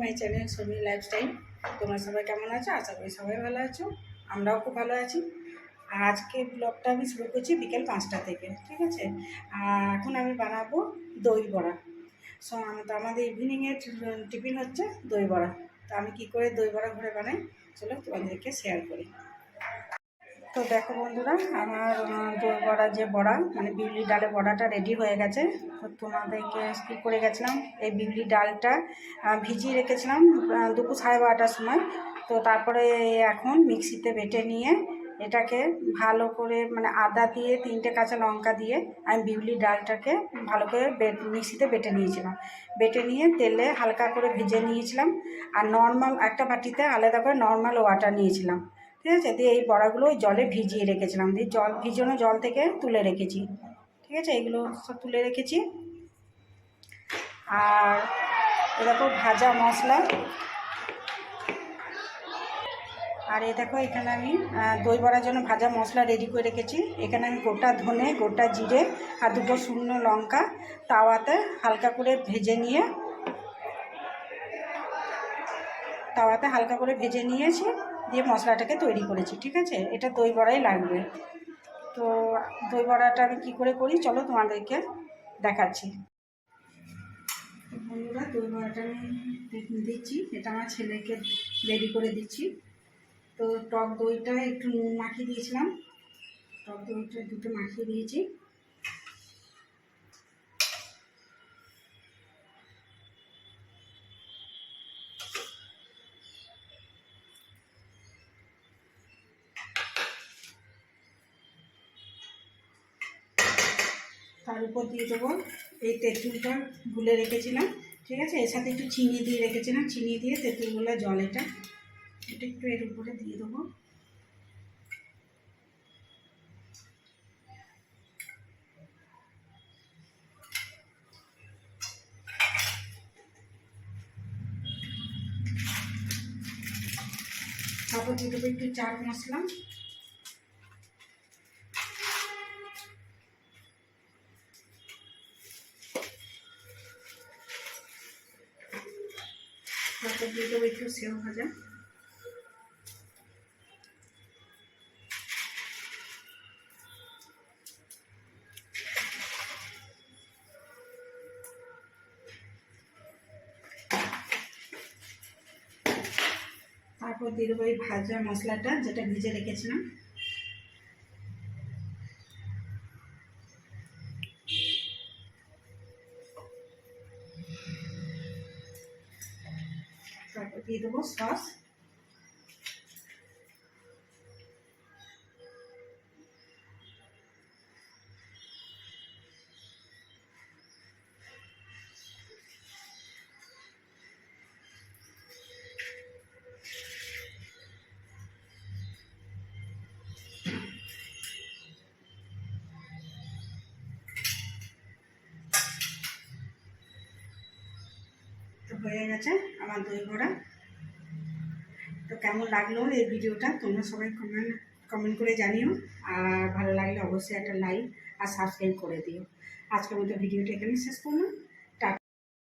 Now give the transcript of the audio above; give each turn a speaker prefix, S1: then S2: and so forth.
S1: My channel Sharmi lifestyle. তোমরা সবাই কেমন আছো? আশা করি সবাই ভালো আছো, আমরাও খুব ভালো আছি। আর আজকে ব্লগটা আমি শুরু করছি বিকেল 5টা থেকে, ঠিক আছে? আর এখন আমি বানাবো দই বড়া। তো আমাদের ইভিনিংয়ের টিফিন হচ্ছে দই বড়া। তো আমি কী করে দই বড়া ঘরে বানাই চলো তোমাদেরকে শেয়ার করি। তো দেখো বন্ধুরা, আমার দই বড়া যে বড়া মানে বিউলি ডালের বড়াটা রেডি হয়ে গেছে। তো তোমাদেরকে স্কিপ করে গেছিলাম, এই বিউলি ডালটা ভিজিয়ে রেখেছিলাম দুপুর 12:30টার সময়। তো তারপরে এখন মিক্সিতে বেটে নিয়ে এটাকে ভালো করে মানে আদা দিয়ে 3টে কাঁচা লঙ্কা দিয়ে আমি বিউলি ডালটাকে ভালো করে মিক্সিতে বেটে নিয়েছিলাম। বেটে নিয়ে তেলে হালকা করে ভেজে নিয়েছিলাম। আর নর্মাল একটা বাটিতে আলাদা করে নর্মাল ওয়াটার নিয়েছিলাম, ঠিক আছে? দিয়ে এই বড়াগুলো ওই জলে ভিজিয়ে রেখেছিলাম, দিয়ে ভিজানো জল থেকে তুলে রেখেছি, ঠিক আছে? এগুলো সব তুলে রেখেছি। আর এরকম ভাজা মশলা, আর এই দেখো এখানে আমি দই বড়ার জন্য ভাজা মশলা রেডি করে রেখেছি। এখানে আমি গোটা ধনে, গোটা জিরে আর 2টো শুকনো লঙ্কা তাওয়াতে হালকা করে ভেজে নিয়েছি, দিয়ে মশলাটাকে তৈরি করেছি, ঠিক আছে? এটা দই বড়াই লাগবে। তো দই বড়াটা আমি কী করে করি চলো তোমাদেরকে দেখাচ্ছি। বন্ধুরা, দই বড়াটা আমি দিচ্ছি, এটা আমার ছেলেকে রেডি করে দিচ্ছি। তো টক দইটা একটু নুন মাখিয়ে দিয়েছিলাম, টক দইটা 2টো মাখিয়ে দিয়েছি। তার উপর দিয়ে দেবো এই তেঁতুলটা গুলে রেখেছিলাম, ঠিক আছে? এর সাথে একটু চিনি দিয়ে রেখেছিলাম, চিনি দিয়ে তেঁতুলগুলো জল এটা একটু এর উপরে দিয়ে দেবো। তারপর দিয়ে দেবো একটু চাট মশলা, তারপর দিয়ে দেবো একটু সেও ভাজা, তারপর দিয়ে দেবো এই ভাজা মশলাটা যেটা ভিজে রেখেছিলাম, তারপর দিয়ে দেবো সস, তো হয়ে গেছে আমার দই বড়া। তো কেমন লাগলো এই ভিডিওটা তোমরা সবাই কমেন্ট করে জানিও, আর ভালো লাগলে অবশ্যই একটা লাইক আর সাবস্ক্রাইব করে দিও। আজকের মতো ভিডিওটা এখানে শেষ করলাম।